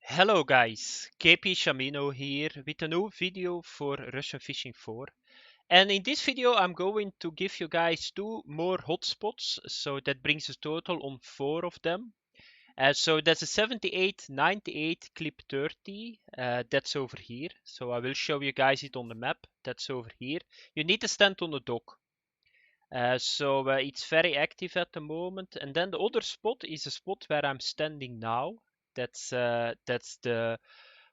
Hello guys, KP Shamino here with a new video for Russian Fishing 4. And in this video I'm going to give you guys two more hotspots, so that brings a total on 4 of them. So that's a 78, 98, clip 30, that's over here. So I will show you guys it on the map, that's over here. You need to stand on the dock. So it's very active at the moment. And then the other spot is a spot where I'm standing now. That's the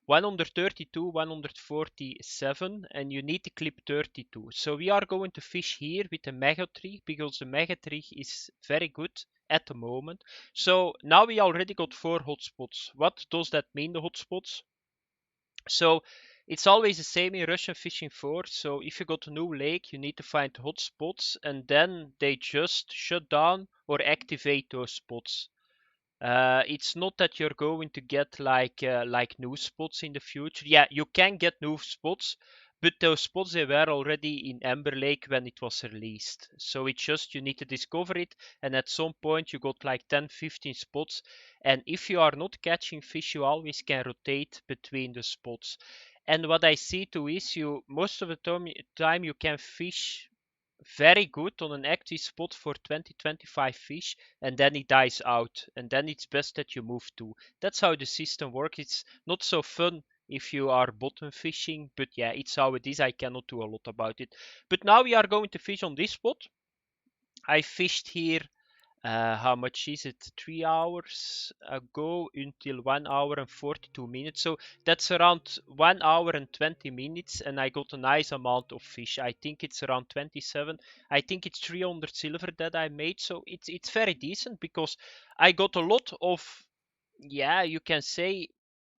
132, 147, and you need to clip 32. So we are going to fish here with the Maggot rig because the Maggot rig is very good at the moment. So now we already got 4 hotspots. What does that mean, the hotspots? So it's always the same in Russian Fishing 4. So if you go to a new lake, you need to find hotspots and then they just shut down or activate those spots. It's not that you're going to get like new spots in the future. Yeah, you can get new spots, but those spots they were already in Amber Lake when it was released. So it's just you need to discover it, and at some point you got like 10, 15 spots. And if you are not catching fish, you always can rotate between the spots. And what I see too is you most of the time you can fish very good on an active spot for 20-25 fish, and then it dies out, and then it's best that you move to. That's how the system works. It's not so fun if you are bottom fishing, but yeah, it's how it is. I cannot do a lot about it. But now we are going to fish on this spot. I fished here how much is it? 3 hours ago until 1 hour and 42 minutes. So that's around 1 hour and 20 minutes, and I got a nice amount of fish. I think it's around 27. I think it's 300 silver that I made. So it's very decent because I got a lot of, yeah, you can say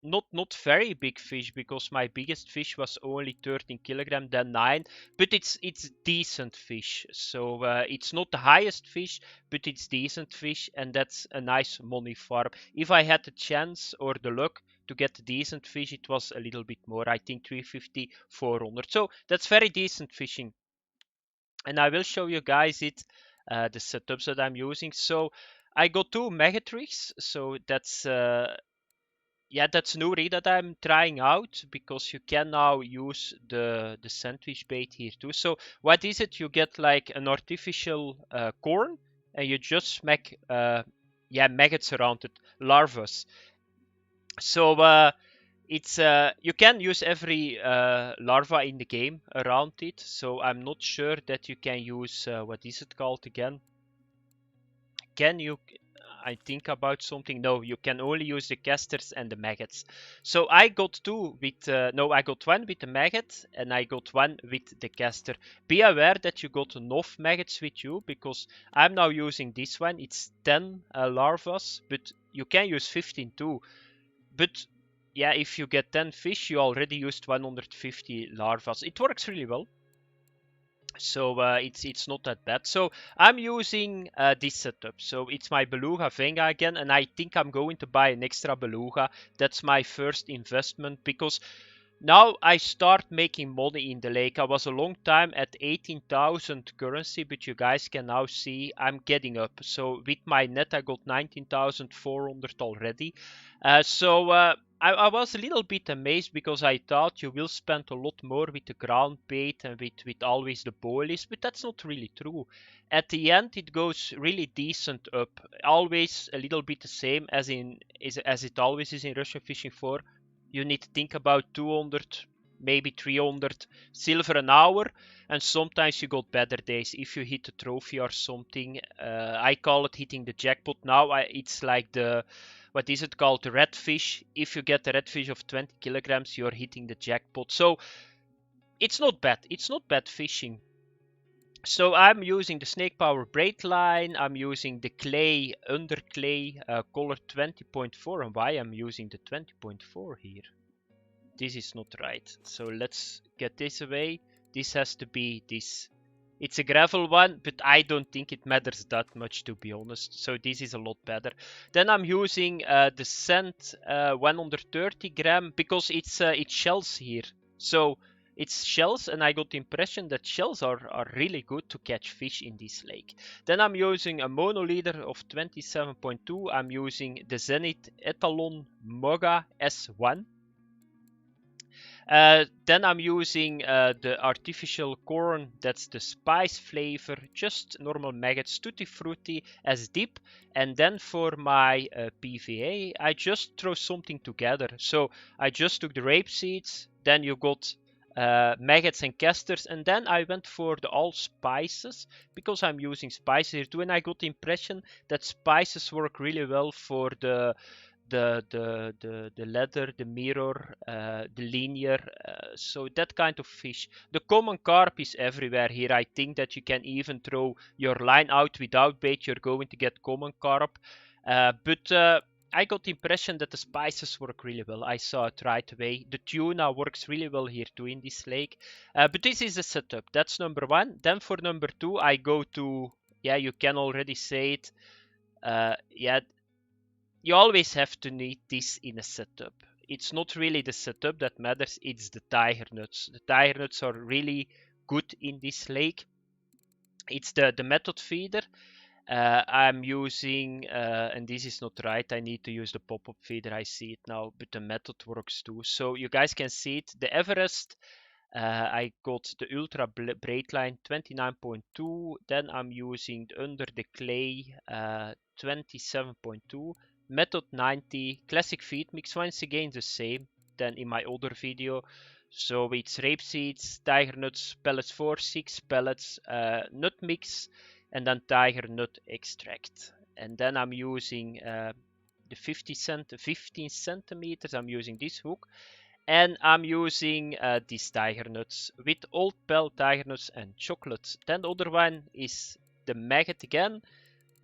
not very big fish because my biggest fish was only 13 kilogram, then 9, but it's decent fish. So it's not the highest fish, but it's decent fish, and that's a nice money farm. If I had the chance or the luck to get decent fish, it was a little bit more. I think 350, 400. So that's very decent fishing, and I will show you guys the setups that I'm using. So I got 2 Maggot rigs, so that's yeah, that's new rig that I'm trying out because you can now use the sandwich bait here too. So what is it? You get like an artificial corn, and you just smack yeah, maggots around it, larvas. So it's you can use every larva in the game around it. So I'm not sure that you can use what is it called again? Can you? I think about something. No, you can only use the casters and the maggots. So I got 2 with no, I got 1 with the maggot and I got 1 with the caster. Be aware that you got enough maggots with you because I'm now using this one. It's 10 larvas, but you can use 15 too. But yeah, if you get 10 fish, you already used 150 larvas. It works really well. So it's not that bad. So I'm using this setup. So it's my beluga venga again, and I think I'm going to buy an extra beluga. That's my first investment because now I start making money in the lake. I was a long time at 18,000 currency, but you guys can now see I'm getting up. So with my net I got 19,400 already. I was a little bit amazed because I thought you will spend a lot more with the ground bait and with always the boilies, but that's not really true. At the end it goes really decent up. Always a little bit the same as as it always is in Russian Fishing 4. You need to think about 200, maybe 300 silver an hour, and sometimes you got better days if you hit a trophy or something. I call it hitting the jackpot now. It's like the, what is it called, the redfish. If you get a redfish of 20 kilograms, you're hitting the jackpot. So it's not bad. It's not bad fishing. So I'm using the snake power braid line. I'm using the clay under clay color 20.4. And why I'm using the 20.4 here? This is not right. So let's get this away. This has to be this. It's a gravel one, but I don't think it matters that much, to be honest. So this is a lot better. Then I'm using the sand 130 gram because it's it shells here. So It's shells, and I got the impression that shells are really good to catch fish in this lake. Then I'm using a mono leader of 27.2. I'm using the Zenith Etalon Moga S1. Then I'm using the artificial corn, that's the spice flavor, just normal maggots, tutti frutti as dip. And then for my PVA, I just throw something together. So I just took the rape seeds, then you got maggots and casters, and then I went for the all spices because I'm using spices here too, and I got the impression that spices work really well for the leather, the mirror, the linear, so that kind of fish. The common carp is everywhere here. I think that you can even throw your line out without bait, you're going to get common carp. But I got the impression that the spices work really well. I saw it right away. The tuna works really well here too in this lake. But this is the setup. That's number one. Then for number two, I go to, yeah, you can already say it. Yeah, you always have to need this in a setup. It's not really the setup that matters, it's the tiger nuts. The tiger nuts are really good in this lake. It's the method feeder. I'm using, and this is not right, I need to use the pop-up feeder, I see it now, but the method works too. So you guys can see it, the Everest, I got the Ultra Braid Line 29.2, then I'm using Under the Clay 27.2, Method 90, Classic Feed Mix, once again the same than in my other video. So it's rape seeds, tiger nuts, pellets 4, 6 pellets, nut mix, and then tiger nut extract. And then I'm using the 15 centimeters, I'm using this hook. And I'm using these tiger nuts with old pell tiger nuts and chocolate. Then the other one is the maggot again.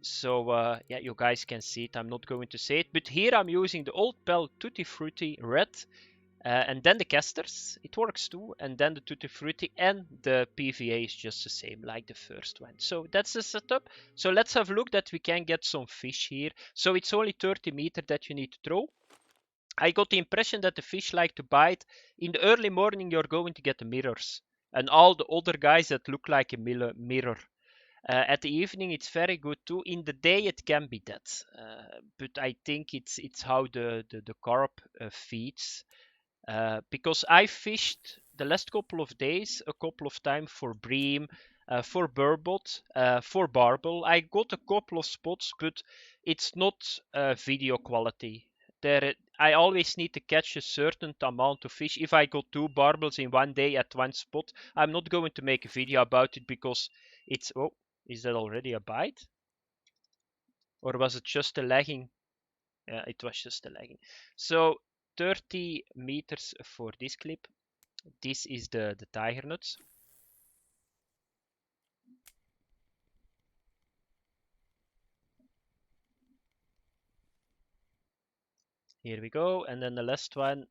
So yeah, you guys can see it. I'm not going to say it, but here I'm using the old pell tutti frutti red, and then the casters. It works too, and then the tutti frutti, and the PVA is just the same like the first one. So that's the setup. So let's have a look that we can get some fish here. So it's only 30 meters that you need to throw. I got the impression that the fish like to bite. In the early morning, you're going to get the mirrors and all the other guys that look like a mirror. At the evening, it's very good too. In the day, it can be dead, but I think it's how the carp feeds. Because I fished the last couple of days a couple of times for bream, for burbot, for barbel. I got a couple of spots, but it's not video quality. There, I always need to catch a certain amount of fish. If I got 2 barbels in one day at one spot, I'm not going to make a video about it because it's... Oh, is that already a bite? Or was it just a lagging? Yeah, it was just a lagging. So 30 meters for this clip. This is the tiger nuts. Here we go. And then the last one.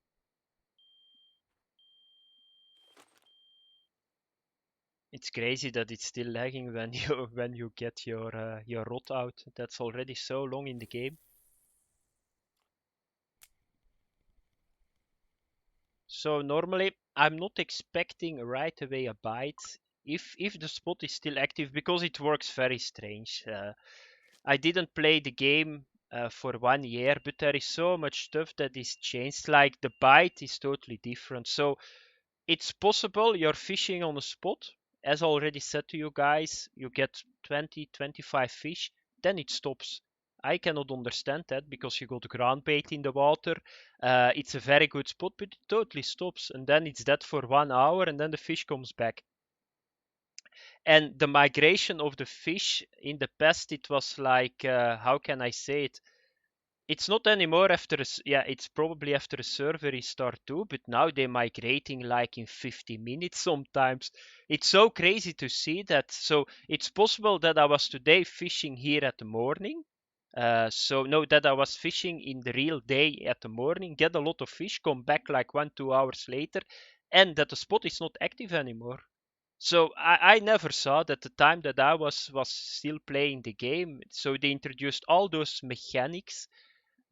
It's crazy that it's still lagging when you get your rod out. That's already so long in the game. So normally I'm not expecting right away a bite if the spot is still active because it works very strange. I didn't play the game for 1 year, but there is so much stuff that is changed. Like the bite is totally different. So it's possible you're fishing on a spot. As already said to you guys, you get 20, 25 fish, then it stops. I cannot understand that because you got ground bait in the water. It's a very good spot, but it totally stops. And then it's dead for 1 hour and then the fish comes back. And the migration of the fish in the past, it was like, how can I say it? It's not anymore after yeah, it's probably after a server restart too, but now they're migrating like in 50 minutes sometimes. It's so crazy to see that. So it's possible that I was today fishing here at the morning. So no, that I was fishing in the real day at the morning, get a lot of fish, come back like 1, 2 hours later, and that the spot is not active anymore. So I never saw that the time that I was still playing the game. So they introduced all those mechanics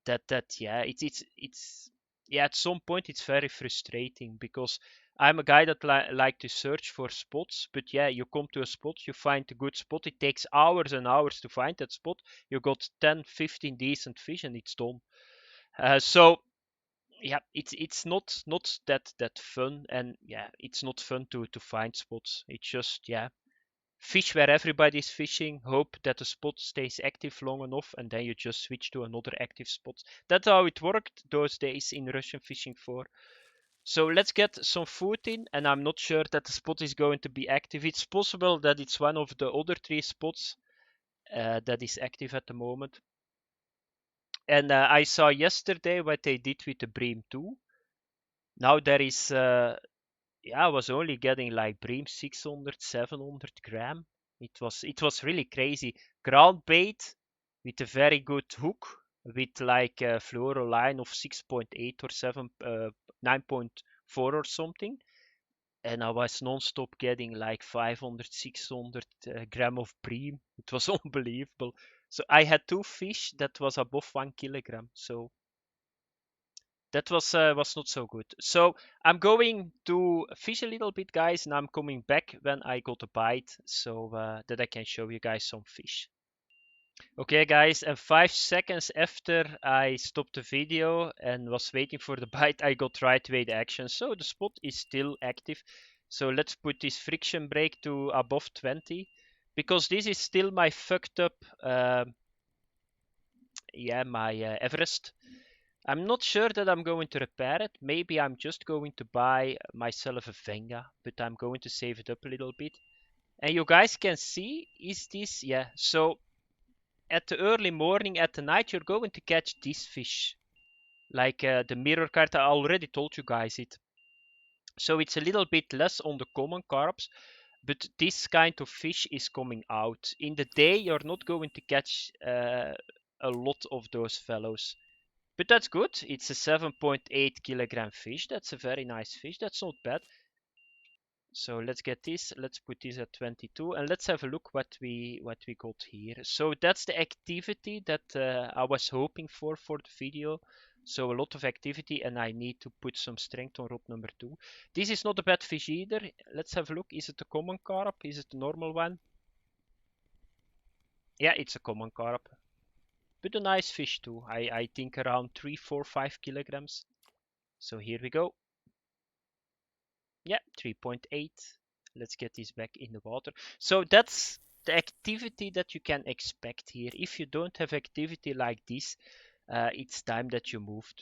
that yeah, it's yeah, at some point it's very frustrating because I'm a guy that like to search for spots, but yeah, you come to a spot, you find a good spot. It takes hours and hours to find that spot. You got 10, 15 decent fish, and it's done. So yeah, it's not that fun, and yeah, it's not fun to find spots. It's just yeah, fish where everybody's fishing, hope that the spot stays active long enough, and then you just switch to another active spot. That's how it worked those days in Russian Fishing 4. So let's get some food in, and I'm not sure that the spot is going to be active. It's possible that it's one of the other 3 spots that is active at the moment. And I saw yesterday what they did with the bream too. Now there is, yeah, I was only getting like bream 600, 700 gram. It was really crazy. Ground bait with a very good hook with like a fluoro line of 6.8 or 9.4 or something. And I was non-stop getting like 500, 600 gram of bream. It was unbelievable. So I had 2 fish that was above 1 kilogram. So that was not so good. So I'm going to fish a little bit, guys, and I'm coming back when I got a bite, so that I can show you guys some fish. Okay, guys, and 5 seconds after I stopped the video and was waiting for the bite, I got right away the action. So the spot is still active. So let's put this friction brake to above 20, because this is still my fucked up, yeah, my Everest. I'm not sure that I'm going to repair it. Maybe I'm just going to buy myself a Venga, but I'm going to save it up a little bit. And you guys can see, is this, yeah, so at the early morning, at the night, you're going to catch this fish. Like the mirror card, I already told you guys it. So it's a little bit less on the common carbs, but this kind of fish is coming out. In the day, you're not going to catch a lot of those fellows. But that's good. It's a 7.8 kilogram fish. That's a very nice fish. That's not bad. So let's get this. Let's put this at 22, and let's have a look what we got here. So that's the activity that I was hoping for the video. So a lot of activity, and I need to put some strength on rod number 2. This is not a bad fish either. Let's have a look. Is it a common carp? Is it a normal one? Yeah, it's a common carp. But a nice fish too. I think around 3, 4, 5 kilograms. So here we go. Yeah, 3.8. Let's get this back in the water. So that's the activity that you can expect here. If you don't have activity like this, it's time that you moved,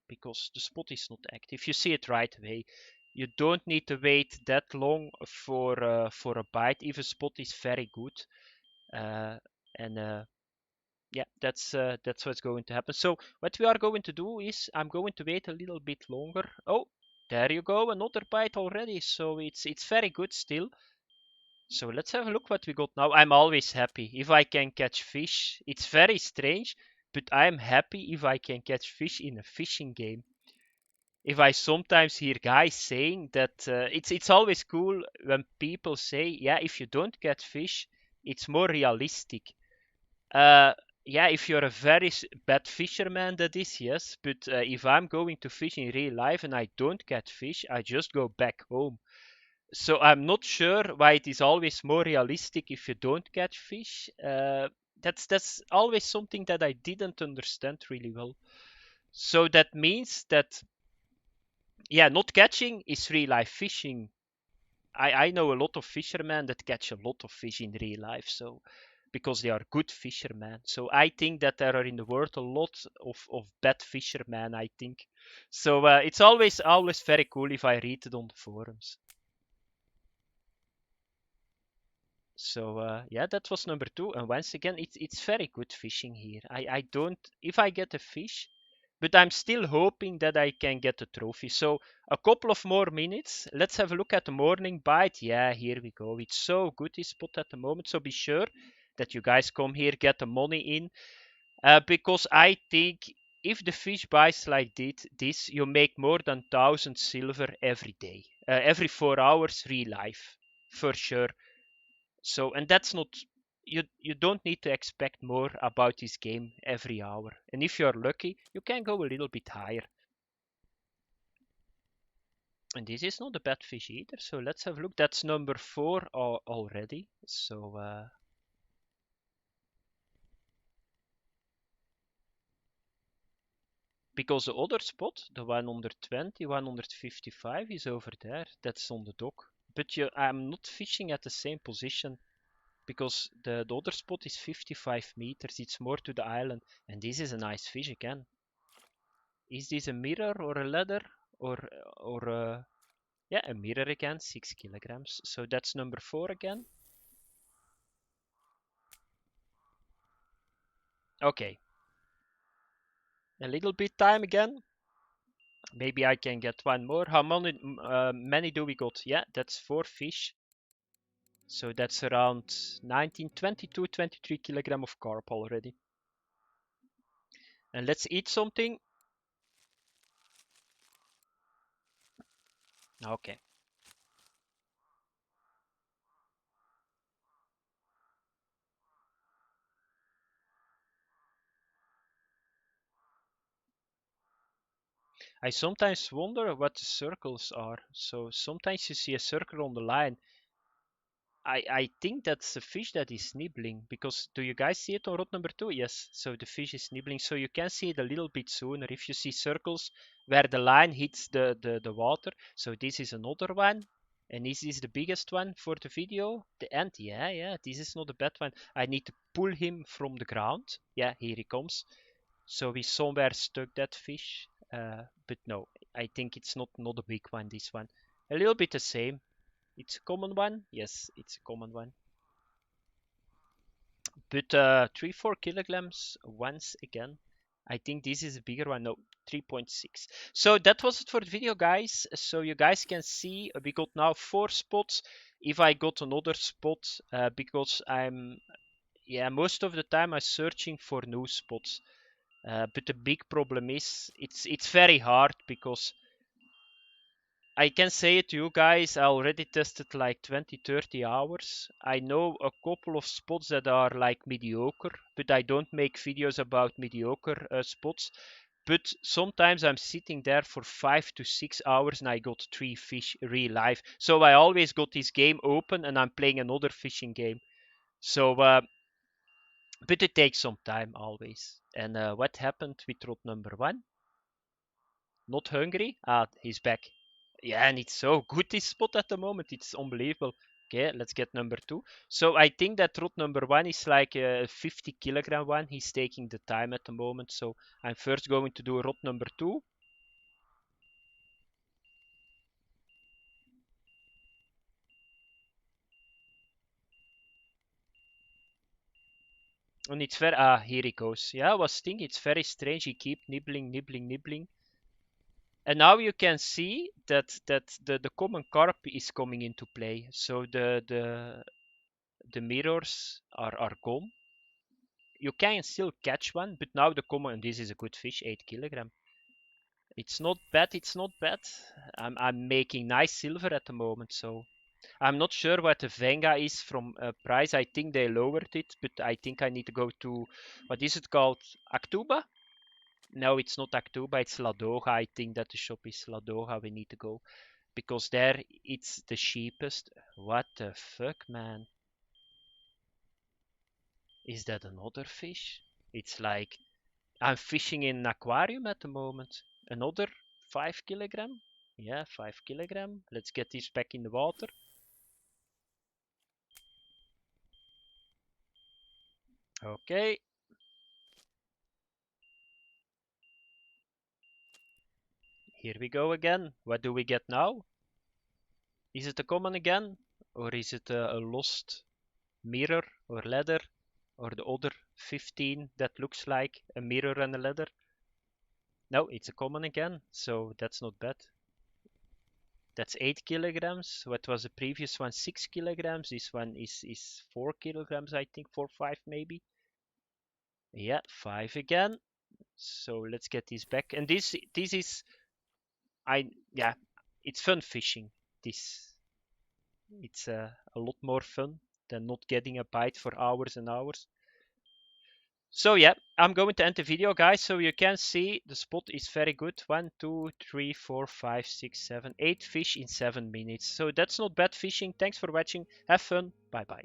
because the spot is not active. You see it right away. You don't need to wait that long for a bite if a spot is very good. And yeah, that's what's going to happen. So what we are going to do is I'm going to wait a little bit longer. Oh, there you go, another bite already. So it's very good still. So let's have a look what we got now. I'm always happy if I can catch fish. It's very strange, but I'm happy if I can catch fish in a fishing game. If I sometimes hear guys saying that, it's always cool when people say, yeah, if you don't catch fish, it's more realistic. Uh, yeah, if you're a very bad fisherman, that is, yes. But if I'm going to fish in real life and I don't catch fish, I just go back home. So I'm not sure why it is always more realistic if you don't catch fish. That's always something that I didn't understand really well. So that means that, yeah, not catching is real life fishing. I know a lot of fishermen that catch a lot of fish in real life, so because they are good fishermen. So I think that there are in the world a lot of bad fishermen, I think. So it's always very cool if I read it on the forums. So yeah, that was number 2. And once again, it's very good fishing here. I don't, if I get a fish, but I'm still hoping that I can get a trophy. So a couple of more minutes. Let's have a look at the morning bite. Yeah, here we go. It's so good, this spot at the moment. So be sure that you guys come here, get the money in, because I think if the fish bites like this, you make more than 1,000 silver every day, every 4 hours, real life, for sure. So, and that's not, you don't need to expect more about this game every hour. And if you're lucky, you can go a little bit higher. And this is not a bad fish either. So let's have a look. That's number 4 already. So because the other spot, the 120, 155 is over there. That's on the dock. But I'm not fishing at the same position because the other spot is 55 meters. It's more to the island. And this is a nice fish again. Is this a mirror or a leather or yeah, a mirror again, 6 kilograms. So that's number 4 again. Okay, a little bit time again. Maybe I can get one more. How many do we got? Yeah, that's 4 fish. So that's around 19, 22, 23 kilogram of carp already. And let's eat something. Okay. I sometimes wonder what the circles are. So sometimes you see a circle on the line. I think that's a fish that is nibbling because do you guys see it on rod number 2? Yes, so the fish is nibbling. So you can see it a little bit sooner if you see circles where the line hits the water. So this is another one. And this is the biggest one for the video. The end, yeah, this is not a bad one. I need to pull him from the ground. Yeah, here he comes. So we somewhere stuck that fish. But no, I think it's not a big one, this one. A little bit the same. It's a common one? Yes, it's a common one. But 3-4 kilograms once again. I think this is a bigger one. No, 3.6. So that was it for the video, guys. So you guys can see we got now 4 spots. If I got another spot, because yeah, most of the time I'm searching for new spots. But the big problem is it's very hard because I can say it to you guys, I already tested like 20, 30 hours. I know a couple of spots that are like mediocre, but I don't make videos about mediocre spots. But sometimes I'm sitting there for 5 to 6 hours and I got 3 fish real life. So I always got this game open and I'm playing another fishing game. So, but it takes some time always. And what happened with rod number 1? Not hungry? Ah, he's back. Yeah, and it's so good this spot at the moment. It's unbelievable. Okay, let's get number 2. So I think that rod number 1 is like a 50 kilogram one. He's taking the time at the moment. So I'm first going to do rod number 2. And it's very, here he goes. Yeah, I was thinking it's very strange. He keep nibbling, nibbling, nibbling. And now you can see that the common carp is coming into play. So the mirrors are gone. You can still catch one, but now the common, and this is a good fish, 8 kilogram. It's not bad, it's not bad. I'm making nice silver at the moment, so I'm not sure what the Venga is from price. I think they lowered it, but I think I need to go to, what is it called? Actuba? No, it's not Actuba, it's Ladoga. I think that the shop is Ladoga. We need to go because there it's the cheapest. What the fuck, man? Is that another fish? It's like I'm fishing in an aquarium at the moment. Another 5 kilogram. Yeah, 5 kilogram. Let's get this back in the water. Okay. Here we go again. What do we get now? Is it a common again? Or is it a lost mirror or leather? Or the other 15 that looks like a mirror and a leather? No, it's a common again. So that's not bad. That's 8 kilograms. What was the previous one? 6 kilograms. This one is 4 kilograms, I think. 4, 5 maybe. Yeah, 5 again. So let's get this back. And this is yeah, it's fun fishing. This it's a lot more fun than not getting a bite for hours and hours. So yeah, I'm going to end the video, guys. So you can see the spot is very good. 1, 2, 3, 4, 5, 6, 7, 8 fish in 7 minutes. So that's not bad fishing. Thanks for watching. Have fun. Bye bye.